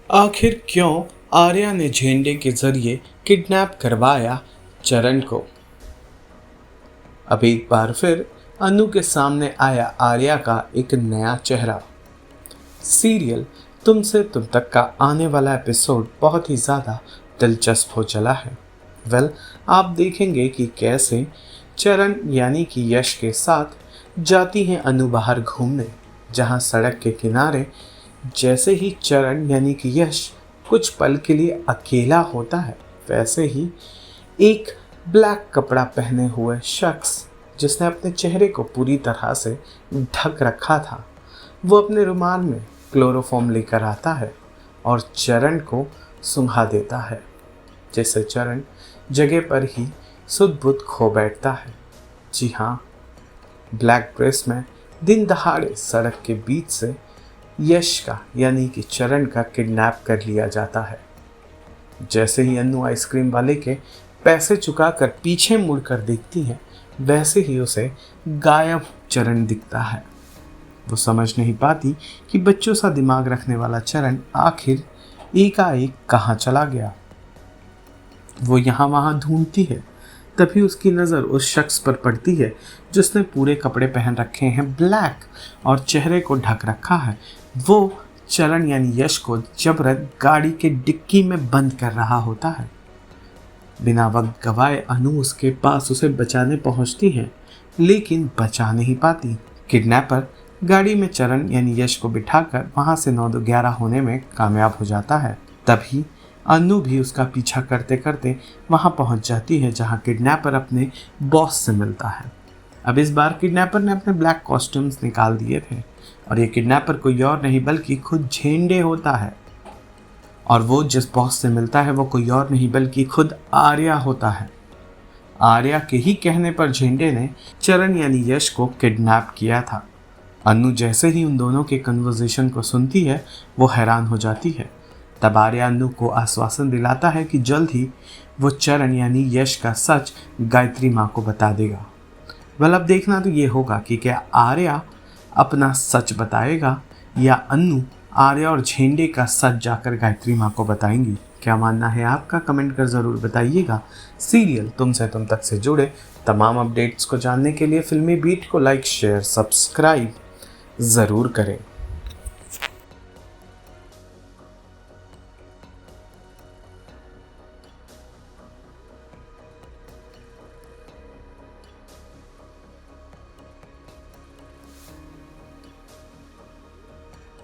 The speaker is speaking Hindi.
आखिर क्यों आर्या ने झेंडे के जरिए किडनैप करवाया चरण को। अब एक बार फिर अनु के सामने आया आर्या का एक नया चेहरा। सीरियल तुमसे तुम तक का आने वाला एपिसोड बहुत ही ज़्यादा दिलचस्प हो चला है। आप देखेंगे कि कैसे चरण यानी कि यश के साथ जाती हैं अनु बाहर घूमने, जहां सड़क के किनारे जैसे ही चरण यानी कि यश कुछ पल के लिए अकेला होता है, वैसे ही एक ब्लैक कपड़ा पहने हुए शख्स जिसने अपने चेहरे को पूरी तरह से ढक रखा था, वो अपने रुमाल में क्लोरोफॉर्म लेकर आता है और चरण को सुंघा देता है, जिससे चरण जगह पर ही सुध बुध खो बैठता है। जी हाँ, ब्लैक ड्रेस में दिन दहाड़े सड़क के बीच से यश का यानी कि चरण का किडनैप कर लिया जाता है। जैसे ही अनु आइसक्रीम वाले के पैसे चुकाकर पीछे मुड़कर देखती है, वैसे ही उसे गायब चरण दिखता है। वो समझ नहीं पाती कि बच्चों सा दिमाग रखने वाला चरण आखिर एकाएक कहाँ चला गया। वो यहाँ वहाँ ढूंढती है, तभी उसकी नज़र उस शख्स पर पड़ती है जिसने पूरे कपड़े पहन रखे हैं ब्लैक और चेहरे को ढक रखा है। वो चरण यानी यश को जबरन गाड़ी के डिक्की में बंद कर रहा होता है। बिना वक्त गवाए अनु उसके पास उसे बचाने पहुंचती है, लेकिन बचा नहीं पाती। किडनैपर गाड़ी में चरण यानी यश को बिठाकर वहां से 9-11 होने में कामयाब हो जाता है। तभी अनु भी उसका पीछा करते करते वहां पहुंच जाती है जहां किडनैपर अपने बॉस से मिलता है। अब इस बार किडनैपर ने अपने ब्लैक कॉस्ट्यूम्स निकाल दिए थे और ये किडनैपर कोई और नहीं बल्कि खुद झेंडे होता है, और वो जिस बॉस से मिलता है वो कोई और नहीं बल्कि खुद आर्या होता है। आर्या के ही कहने पर झेंडे ने चरण यानी यश को किडनैप किया था। अनु जैसे ही उन दोनों के कन्वर्सेशन को सुनती है, वो हैरान हो जाती है। तब आर्या अनु को आश्वासन दिलाता है कि जल्द ही वो चरण यानी यश का सच गायत्री माँ को बता देगा। अब देखना तो ये होगा कि क्या आर्या अपना सच बताएगा या अनु आर्या और झेंडे का सच जाकर गायत्री माँ को बताएंगी। क्या मानना है आपका, कमेंट कर ज़रूर बताइएगा। सीरियल तुमसे तुम तक से जुड़े तमाम अपडेट्स को जानने के लिए फिल्मी बीट को लाइक शेयर सब्सक्राइब ज़रूर करें।